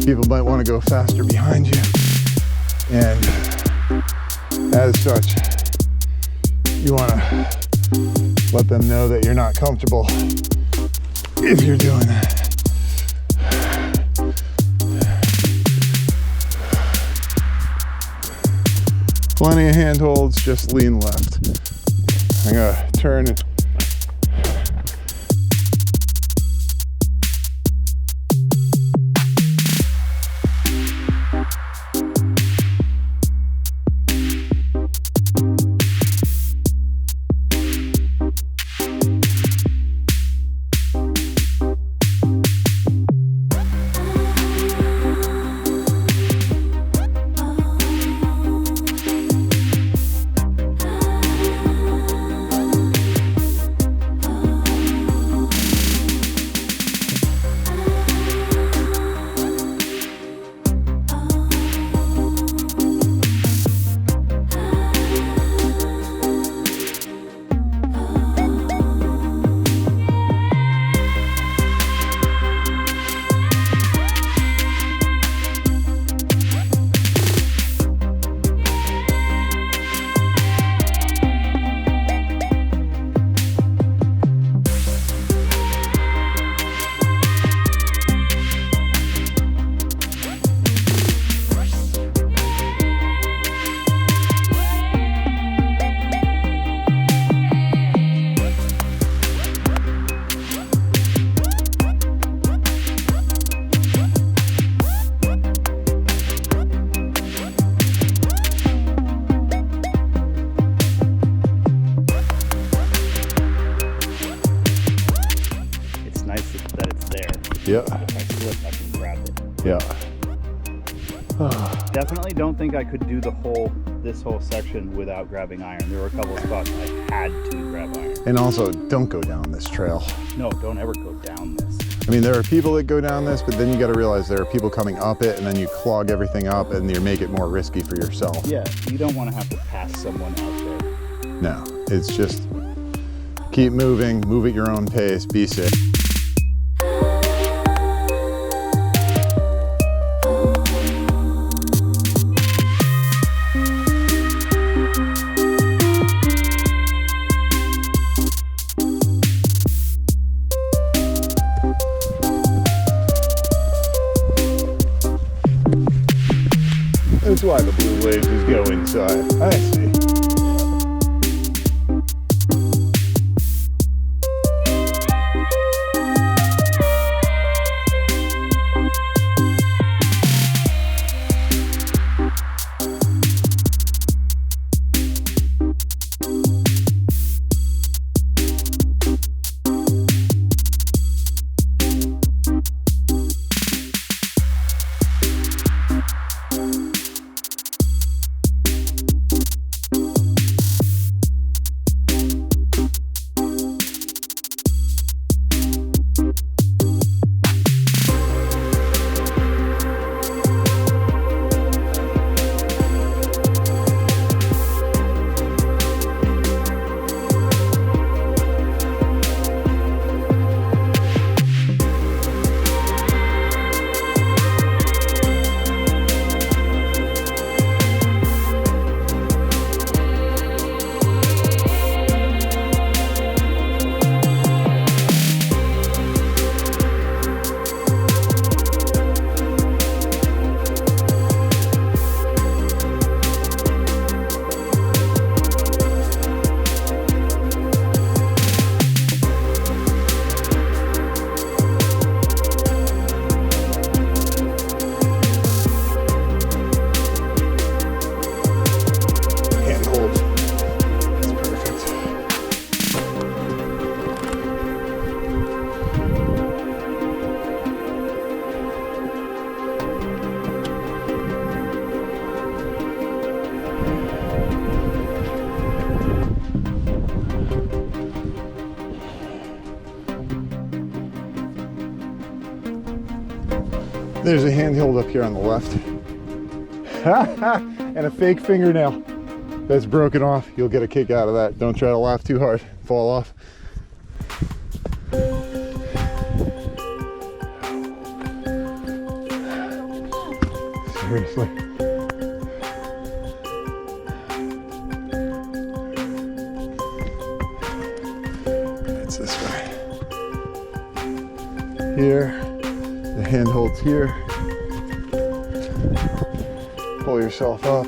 People might want to go faster behind you. And as such, you want to let them know that you're not comfortable if you're doing that. Plenty of handholds, just lean left. I'm gonna turn it. Yeah. If I slip, I can grab it. Yeah. Definitely don't think I could do this whole section without grabbing iron. There were a couple of spots I had to grab iron. And also, don't go down this trail. No, don't ever go down this. I mean, there are people that go down this, but then you got to realize there are people coming up it, and then you clog everything up, and you make it more risky for yourself. Yeah, you don't want to have to pass someone out there. No, it's just keep moving, move at your own pace, be safe. That's why the blue lasers go inside. I see. There's a handhold up here on the left. And a fake fingernail that's broken off. You'll get a kick out of that. Don't try to laugh too hard, fall off. seriously. It's this way. Here, the handhold's here. Pull yourself up.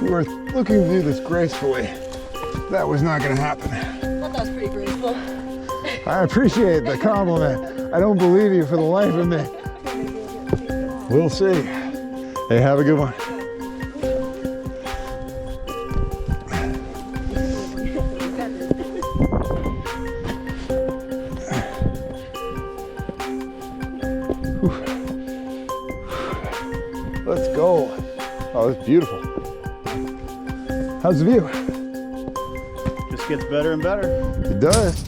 We were looking to do this gracefully. That was not going to happen. I thought that was pretty graceful. I appreciate the compliment. I don't believe you for the life of me. We'll see. Hey, have a good one. Let's go. Oh, it's beautiful. How's the view? Just gets better and better. It does.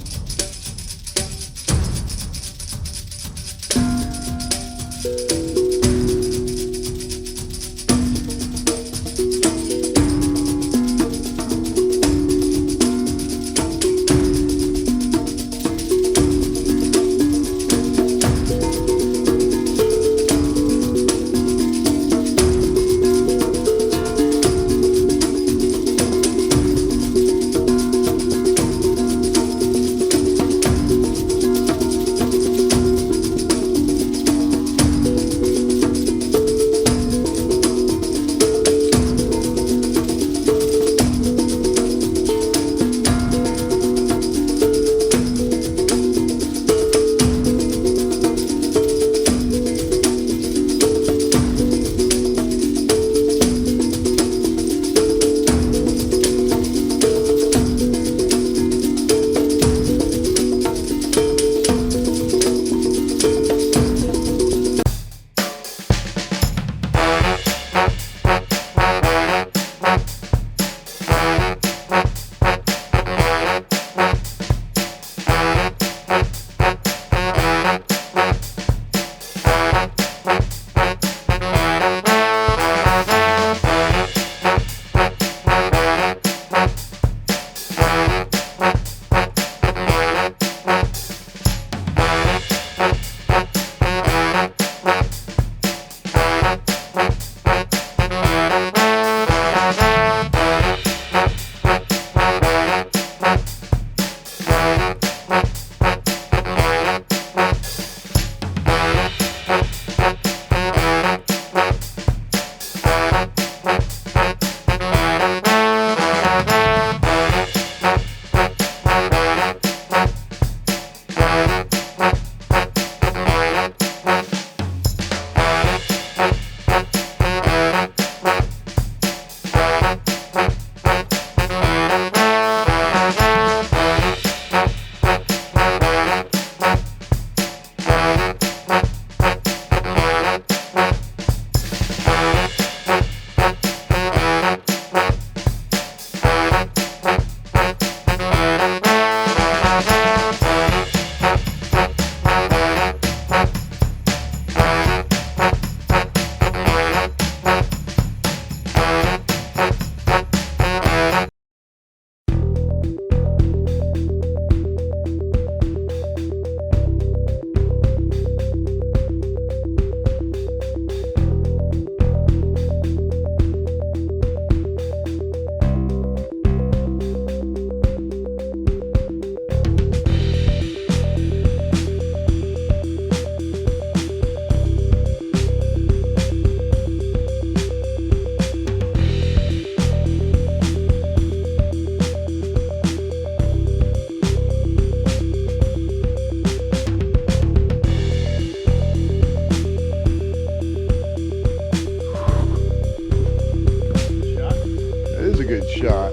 a good shot.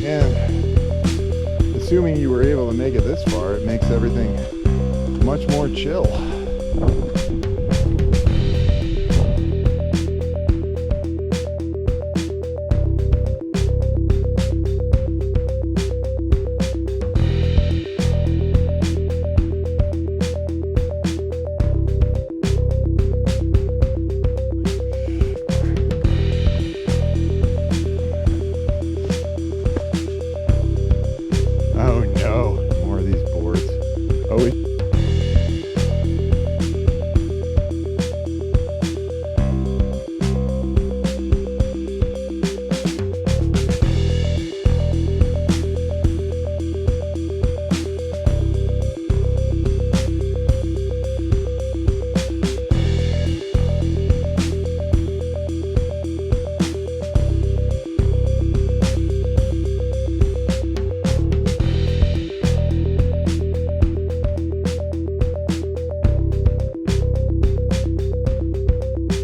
And assuming you were able to make it this far, it makes everything much more chill.